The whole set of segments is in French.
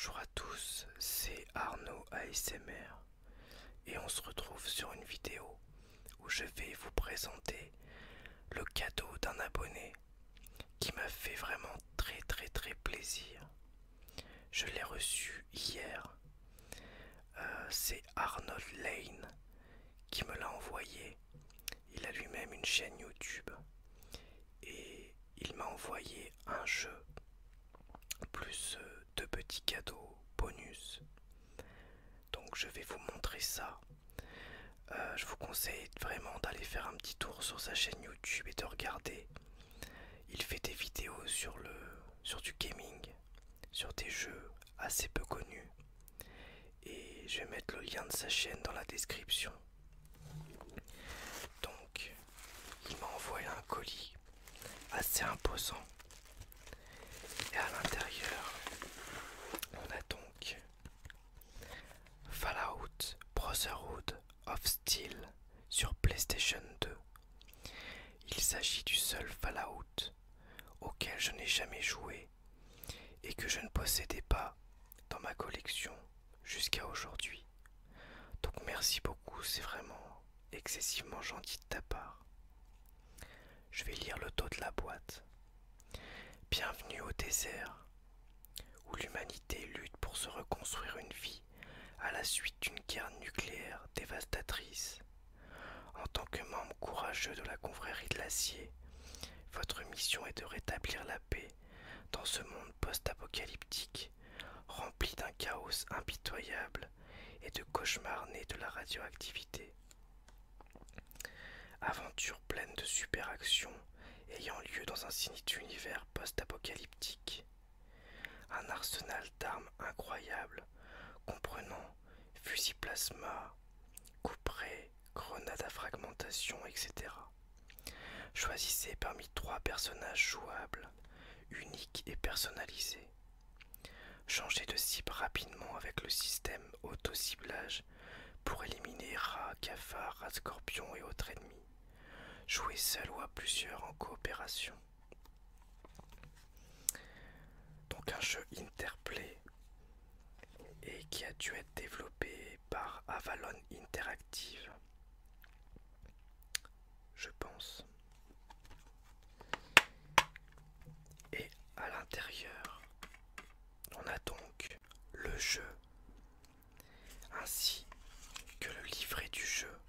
Bonjour à tous, c'est Arnaud ASMR et on se retrouve sur une vidéo où je vais vous présenter le cadeau d'un abonné qui m'a fait vraiment très plaisir. Je l'ai reçu hier. C'est Arnold Lane qui me l'a envoyé. Il a lui-même une chaîne YouTube et il m'a envoyé un jeu plus deux petits cadeaux bonus. Donc je vais vous montrer ça. Je vous conseille vraiment d'aller faire un petit tour sur sa chaîne YouTube et de regarder. Il fait des vidéos sur du gaming, sur des jeux assez peu connus. Et je vais mettre le lien de sa chaîne dans la description. Donc, il m'a envoyé un colis assez imposant. Et à l'intérieur, on a donc Fallout Brotherhood of Steel sur PlayStation 2. Il s'agit du seul Fallout auquel je n'ai jamais joué et que je ne possédais pas dans ma collection jusqu'à aujourd'hui. Donc merci beaucoup, c'est vraiment excessivement gentil de ta part. Je vais lire le dos de la boîte. Bienvenue au désert, où l'humanité lutte pour se reconstruire une vie à la suite d'une guerre nucléaire dévastatrice. En tant que membre courageux de la confrérie de l'acier, votre mission est de rétablir la paix dans ce monde post-apocalyptique, rempli d'un chaos impitoyable et de cauchemars nés de la radioactivité. Aventure pleine de super-actions ayant lieu dans un sinistre univers post-apocalyptique. Un arsenal d'armes incroyables comprenant fusil plasma, couperet, grenades à fragmentation, etc. Choisissez parmi 3 personnages jouables, uniques et personnalisés. Changez de cible rapidement avec le système auto-ciblage pour éliminer rats, cafards, rats scorpions et autres ennemis. Jouez seul ou à plusieurs en coopération. Donc un jeu Interplay et qui a dû être développé par Avalon Interactive, je pense. Et à l'intérieur, on a donc le jeu ainsi que le livret du jeu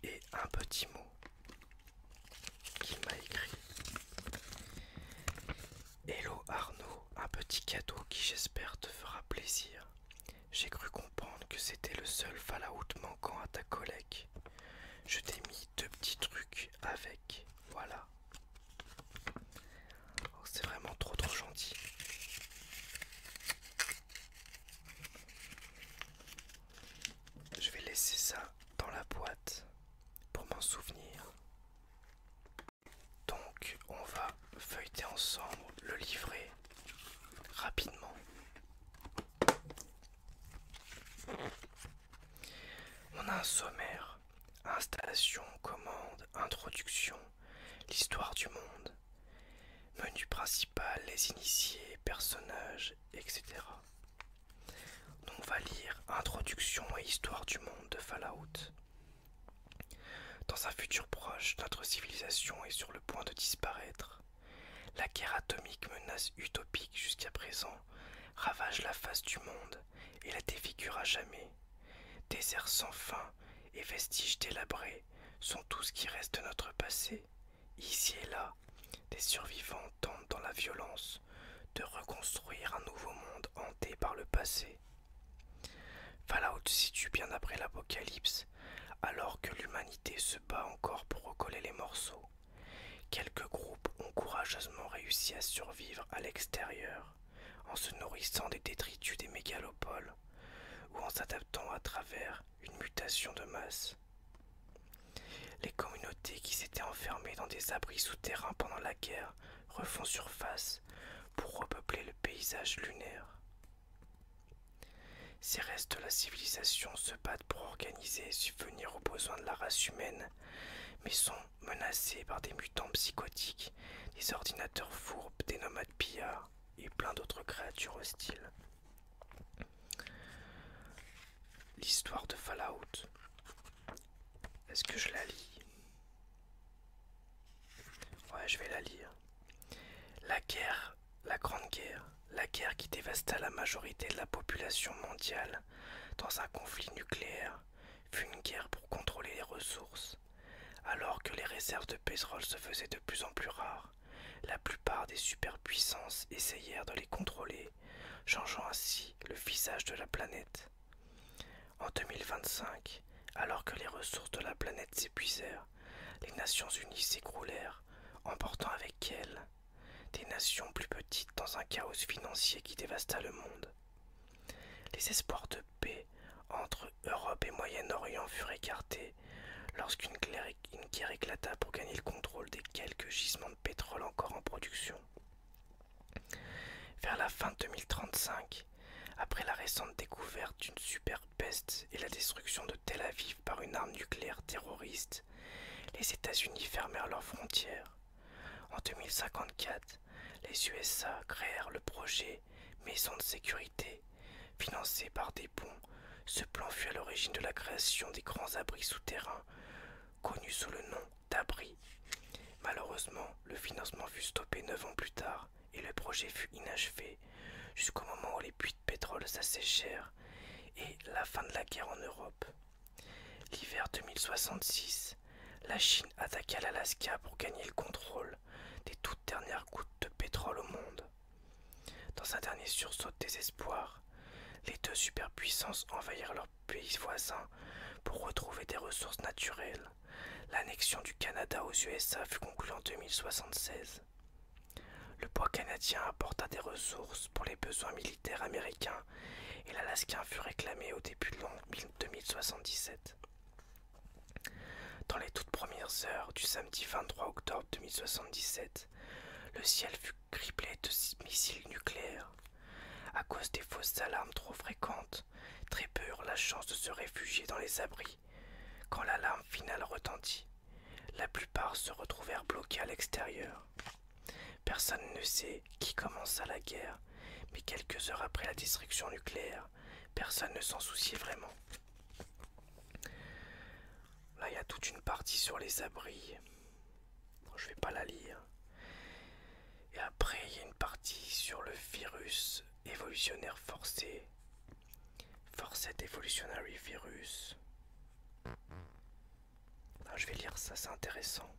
et un petit mot qu'il m'a écrit. Hello Arnaud, un petit cadeau qui j'espère te fera plaisir. J'ai cru comprendre que c'était le seul Fallout manquant à ta collègue. Je t'ai mis 2 petits trucs avec, voilà. C'est vraiment trop gentil. Je vais laisser ça dans la boîte pour m'en souvenir. Donc on va feuilleter ensemble le livret rapidement. On a un sommaire, installation, commande, introduction, l'histoire du monde, menu principal, les initiés, personnages, etc. Donc on va lire introduction et histoire du monde de Fallout. Dans un futur proche, notre civilisation est sur le point de disparaître. La guerre atomique, menace utopique jusqu'à présent, ravage la face du monde et la défigure à jamais. Déserts sans fin et vestiges délabrés sont tout ce qui reste de notre passé. Ici et là, des survivants tentent dans la violence de reconstruire un nouveau monde hanté par le passé. Fallout se situe bien après l'apocalypse, alors que l'humanité se bat encore pour recoller les morceaux. Quelques groupes ont courageusement réussi à survivre à l'extérieur, en se nourrissant des détritus des mégalopoles, ou en s'adaptant à travers une mutation de masse. Les communautés qui s'étaient enfermées dans des abris souterrains pendant la guerre refont surface pour repeupler le paysage lunaire. Ces restes de la civilisation se battent pour organiser et subvenir aux besoins de la race humaine, mais sont menacés par des mutants psychotiques, des ordinateurs fourbes, des nomades pillards et plein d'autres créatures hostiles. l'histoire de Fallout. Est-ce que je la lis? Ouais, je vais la lire. La guerre, la Grande Guerre, la guerre qui dévasta la majorité de la population mondiale dans un conflit nucléaire, fut une guerre pour contrôler les ressources. Alors que les réserves de pétrole se faisaient de plus en plus rares, la plupart des superpuissances essayèrent de les contrôler, changeant ainsi le visage de la planète. En 2025, alors que les ressources de la planète s'épuisèrent, les Nations Unies s'écroulèrent, emportant avec elles des nations plus petites dans un chaos financier qui dévasta le monde. Les espoirs de paix entre Europe et Moyen-Orient furent écartés lorsqu'une guerre éclata pour gagner le contrôle des quelques gisements de pétrole encore en production. Vers la fin de 2035, après la récente découverte d'une superpeste et la destruction de Tel Aviv par une arme nucléaire terroriste, les États-Unis fermèrent leurs frontières. En 2054, les USA créèrent le projet Maison de sécurité, financé par des bons. Ce plan fut à l'origine de la création des grands abris souterrains, connus sous le nom d'abris. Malheureusement, le financement fut stoppé 9 ans plus tard et le projet fut inachevé jusqu'au moment où les puits de pétrole s'asséchèrent et la fin de la guerre en Europe. L'hiver 2066, la Chine attaqua l'Alaska pour gagner le contrôle des toutes dernières gouttes de pétrole au monde. Dans un dernier sursaut de désespoir, les deux superpuissances envahirent leurs pays voisins pour retrouver des ressources naturelles. L'annexion du Canada aux USA fut conclue en 2076. Le bois canadien apporta des ressources pour les besoins militaires américains et l'Alaskan fut réclamé au début de l'an 2077. Dans les toutes premières heures du samedi 23 octobre 2077, le ciel fut criblé de missiles nucléaires. À cause des fausses alarmes trop fréquentes, très peu eurent la chance de se réfugier dans les abris. Quand l'alarme finale retentit, la plupart se retrouvèrent bloqués à l'extérieur. Personne ne sait qui commença la guerre, mais quelques heures après la destruction nucléaire, personne ne s'en souciait vraiment. Là, il y a toute une partie sur les abris. Je vais pas la lire. Et après, il y a une partie sur le virus évolutionnaire forcé. Forced Evolutionary Virus. Je vais lire ça, c'est intéressant.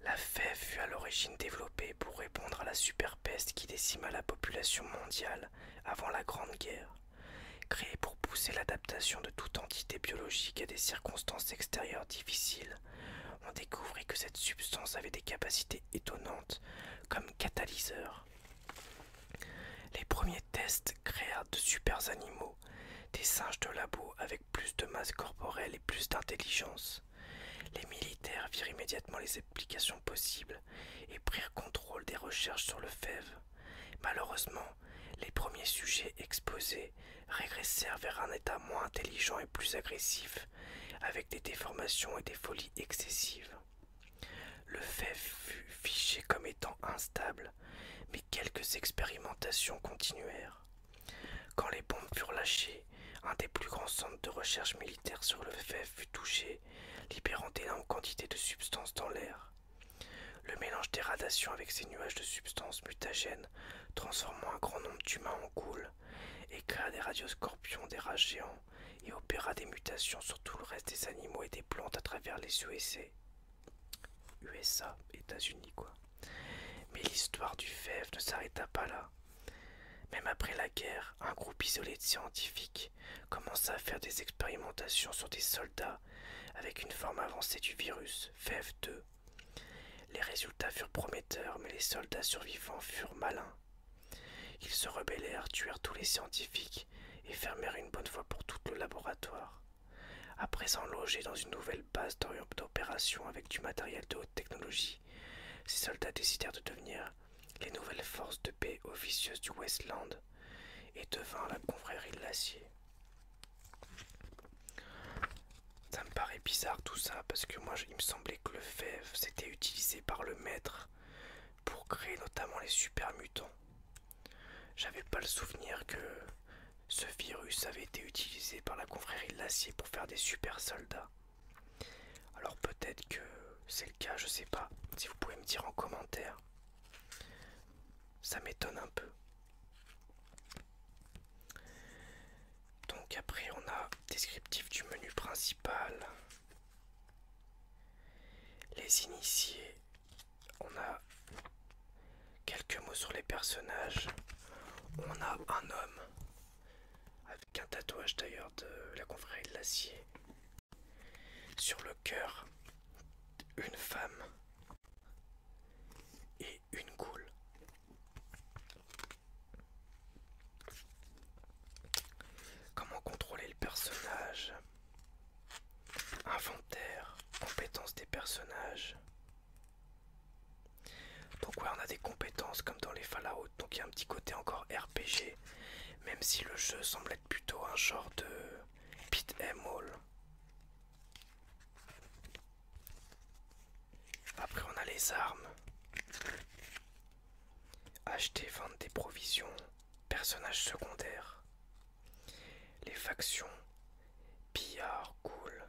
La fève fut à l'origine développée pour répondre à la superpeste qui décima la population mondiale avant la Grande Guerre. Créée pour pousser l'adaptation de toute entité biologique à des circonstances extérieures difficiles, on découvrit que cette substance avait des capacités étonnantes comme catalyseur. Les premiers tests créèrent de super animaux, des singes de labo avec plus de masse corporelle et plus d'intelligence. Les militaires virent immédiatement les applications possibles et prirent contrôle des recherches sur le fève. Malheureusement, les premiers sujets exposés régressèrent vers un état moins intelligent et plus agressif, avec des déformations et des folies excessives. Le fève fut fiché comme étant instable, mais quelques expérimentations continuèrent. Quand les bombes furent lâchées, un des plus grands centres de recherche militaire sur le fève fut touché, libérant d'énormes quantités de substances dans l'air. Le mélange des radiations avec ces nuages de substances mutagènes transforma un grand nombre d'humains en ghouls et créa des radioscorpions, des rats géants et opéra des mutations sur tout le reste des animaux et des plantes à travers les USA, États-Unis quoi. Mais l'histoire du fève ne s'arrêta pas là. Même après la guerre, un groupe isolé de scientifiques commença à faire des expérimentations sur des soldats avec une forme avancée du virus, FEV2. Les résultats furent prometteurs, mais les soldats survivants furent malins. Ils se rebellèrent, tuèrent tous les scientifiques et fermèrent une bonne fois pour toutes le laboratoire. À présent logés dans une nouvelle base d'opération avec du matériel de haute technologie, ces soldats décidèrent de devenir les nouvelles forces de paix officieuses du Westland et devinrent la confrérie de l'acier. Ça me paraît bizarre tout ça parce que moi il me semblait que le fève c'était utilisé par le maître pour créer notamment les super mutants. J'avais pas le souvenir que Ce virus avait été utilisé par la confrérie de l'acier pour faire des super soldats. Alors peut-être que c'est le cas, je sais pas. Si vous pouvez me dire en commentaire. Ça m'étonne un peu. Donc après on a descriptif du menu principal. Les initiés. On a quelques mots sur les personnages. On a un homme avec un tatouage d'ailleurs de la confrérie de l'acier. Sur le cœur, une femme et une goule. Comment contrôler le personnage? Inventaire, compétences des personnages. Donc ouais, on a des compétences comme dans les Fallout, donc il y a un petit côté encore RPG, même si le jeu semble être plutôt un genre de beat 'em all. Après on a les armes. Acheter, vendre des provisions, personnages secondaires. Les factions, pillards, ghouls,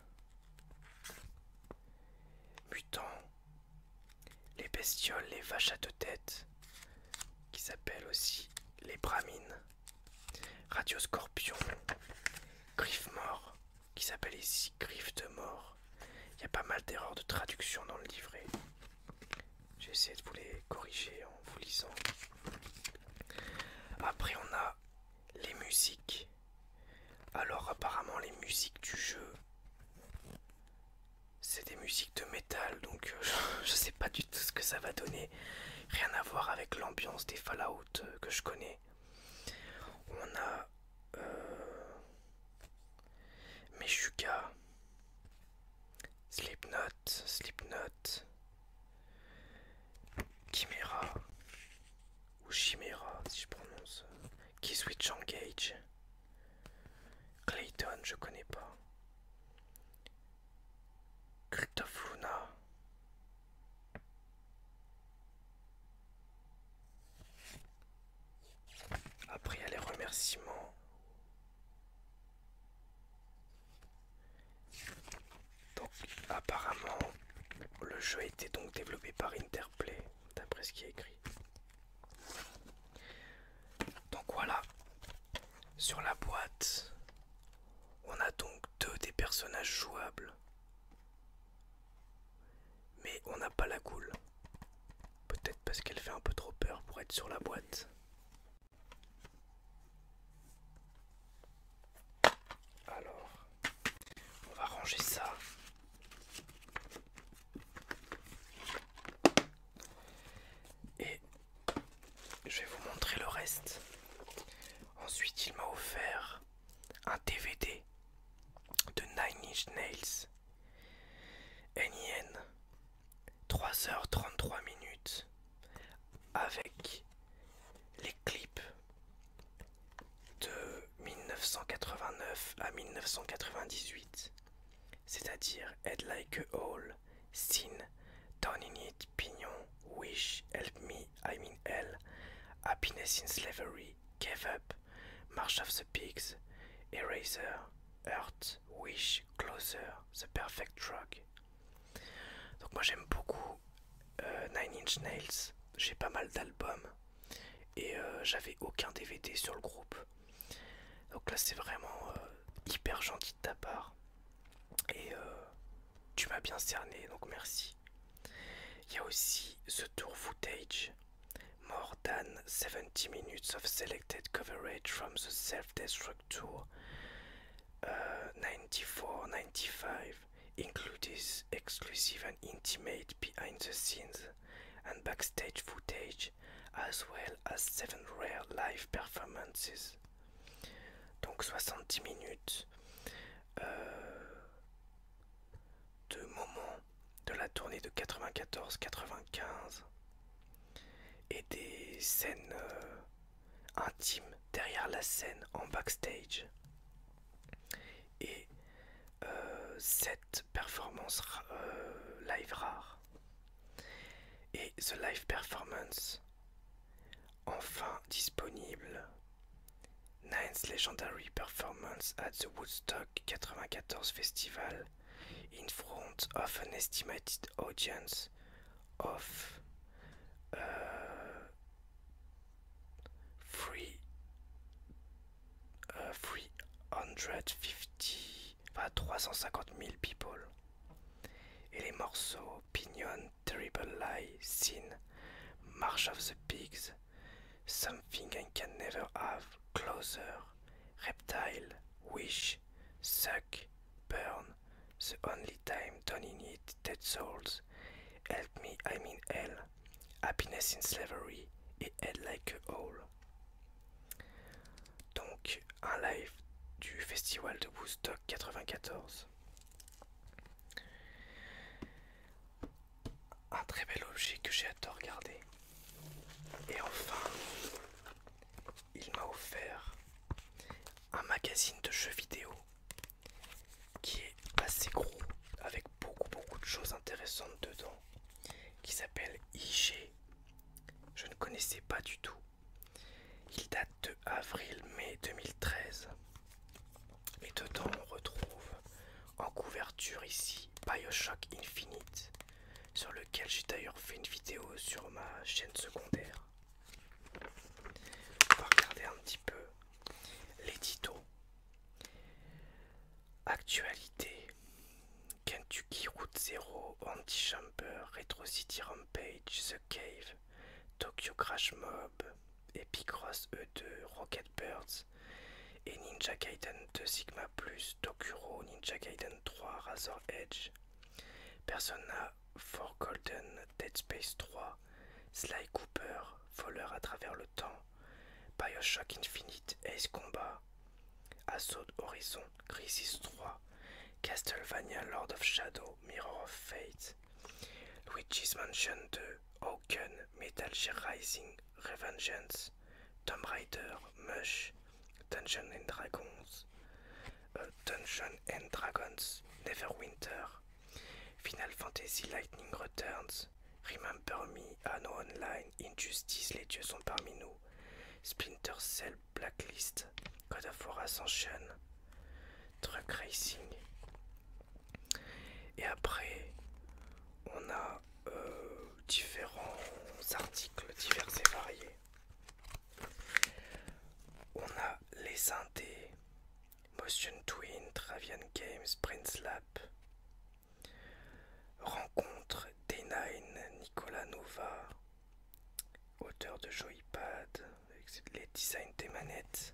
mutants, les bestioles, les vaches à deux têtes, qui s'appellent aussi les bramines, radioscorpions, griffes morts, qui s'appellent ici griffes de mort. Il y a pas mal d'erreurs de traduction dans le livret. J'ai essayé de vous les corriger en vous lisant. Après on a les musiques. Alors apparemment les musiques du jeu, c'est des musiques de métal, donc je sais pas du tout ce que ça va donner. Rien à voir avec l'ambiance des Fallout que je connais. On a Meshuggah, Slipknot, Chimera, ou Chimera si je prononce, Killswitch Engage, Clayton je connais pas, Crypt of Luna, après il y a les remerciements. Donc apparemment le jeu a été donc développé par Interplay, d'après ce qui est écrit. Donc voilà, sur la boîte, on a donc deux des personnages jouables. Mais on n'a pas la goule. Peut-être parce qu'elle fait un peu trop peur pour être sur la boîte. Alors, on va ranger ça. Et je vais vous montrer le reste. Ensuite, il m'a offert un DVD de Nine Inch Nails. NIN. 3h33 minutes. Avec les clips de 1989 à 1998. C'est-à-dire Head Like a Hole, Sin, Down in It, Pignon, Wish, Help Me, I'm in Hell, Happiness in Slavery, Give Up, March of the Pigs, Eraser, Hurt, Wish, Closer, The Perfect Drug. Donc moi j'aime beaucoup Nine Inch Nails, j'ai pas mal d'albums et j'avais aucun DVD sur le groupe. Donc là c'est vraiment hyper gentil de ta part et tu m'as bien cerné, donc merci. Il y a aussi The Tour Footage, More than 70 minutes of selected coverage from the Self-Destruct Tour 94-95, includes exclusive and intimate behind the scenes and backstage footage, as well as 7 rare live performances. Donc 70 minutes de moments de la tournée de 94-95 et des scènes intimes derrière la scène en backstage et 7 performances live rares et The Live Performance enfin disponible 9 its legendary performance at the Woodstock 94 festival in front of an estimated audience of 350 000 people. Et les morceaux Pinion, Terrible Lie, Sin, March of the Pigs, Something I Can Never Have, Closer, Reptile, Wish, Suck, Burn, The Only Time Done in It, Dead Souls, Help Me I'm in Hell, Happiness in Slavery et Head Like a Hole. Donc un live du festival de Woodstock 94. Un très bel objet que j'ai hâte de regarder. Et enfin, il m'a offert un magazine de jeux vidéo qui est assez gros, avec beaucoup de choses intéressantes dedans, qui s'appelle IG. Je ne connaissais pas du tout. Il date de avril-mai 2013. Et dedans on retrouve en couverture ici BioShock Infinite, sur lequel j'ai d'ailleurs fait une vidéo sur ma chaîne secondaire. On va regarder un petit peu l'édito. Actualité: Kentucky Route Zero, Anti-Chamber, Retro City Rampage, The Cave, Tokyo Crash Mob, Epic Ross E2, Rocket Birds et Ninja Gaiden 2 Sigma Plus, Tokuro, Ninja Gaiden 3, Razor Edge, Persona 4 Golden, Dead Space 3, Sly Cooper, Voleur à travers le temps, BioShock Infinite, Ace Combat, Assault Horizon, Crisis 3, Castlevania Lord of Shadow, Mirror of Fate, Luigi's Mansion 2, Hawken, Metal Gear Rising, Revengeance, Tomb Raider, Mush, Dungeons and Dragons, Neverwinter, Final Fantasy Lightning Returns, Remember Me, Anno Online, Injustice, Les Dieux sont parmi nous, Splinter Cell, Blacklist, God of War Ascension, Truck Racing. Et après, on a différents articles divers et variés. On a les indés, Motion Twin, Travian Games, Prince Lap, Rencontre, D9, Nicolas Nova, auteur de Joypad, les designs des manettes,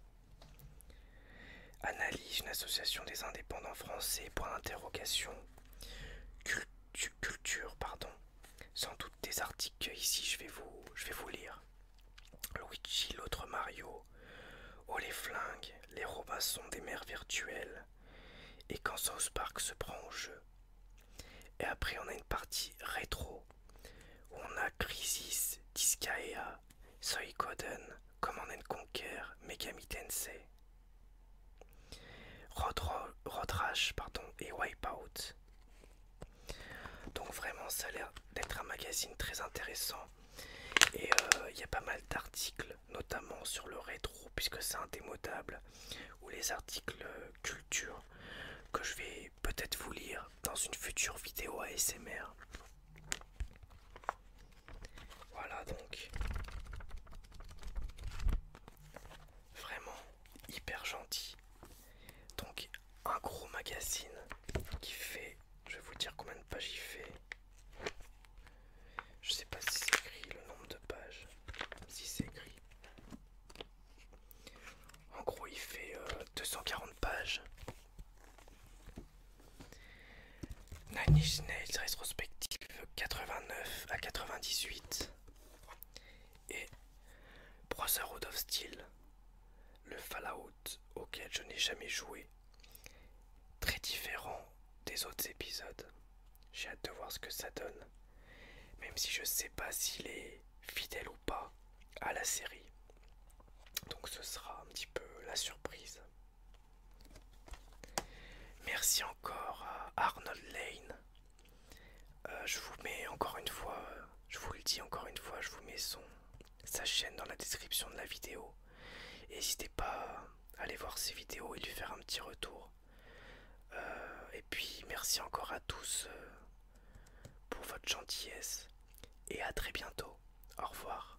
Analyse, une association des indépendants français, point d'interrogation, culture, pardon, sans doute des articles que ici je vais vous lire. Luigi, l'autre Mario, Oh les flingues, les Robinson des mers virtuelles, et quand South Park se prend au jeu. Et après on a une partie rétro, où on a Crisis, Disgaea, Suikoden, Command & Conquer, Megami Tensei, Road Rash, et Wipeout. Donc vraiment ça a l'air d'être un magazine très intéressant. Et il y a pas mal d'articles, notamment sur le rétro, puisque c'est indémodable, ou les articles culture, que je vais peut-être vous lire dans une future vidéo ASMR. Voilà donc. Vraiment hyper gentil. Donc un gros magazine qui fait, je vais vous dire combien de pages il fait. Je sais pas si c'est écrit le nombre de pages. Si c'est écrit. En gros il fait 240 pages. Nine Inch Nails rétrospective 89 à 98. Et Brotherhood of Steel, le Fallout auquel je n'ai jamais joué. Très différent des autres épisodes. J'ai hâte de voir ce que ça donne. Même si je sais pas s'il est fidèle ou pas à la série. Donc ce sera un petit peu la surprise. Merci encore à Arnold Lane. Je vous mets encore une fois, je vous le dis encore une fois, je vous mets sa chaîne dans la description de la vidéo. N'hésitez pas à aller voir ses vidéos et lui faire un petit retour. Et puis merci encore à tous pour votre gentillesse et à très bientôt. Au revoir.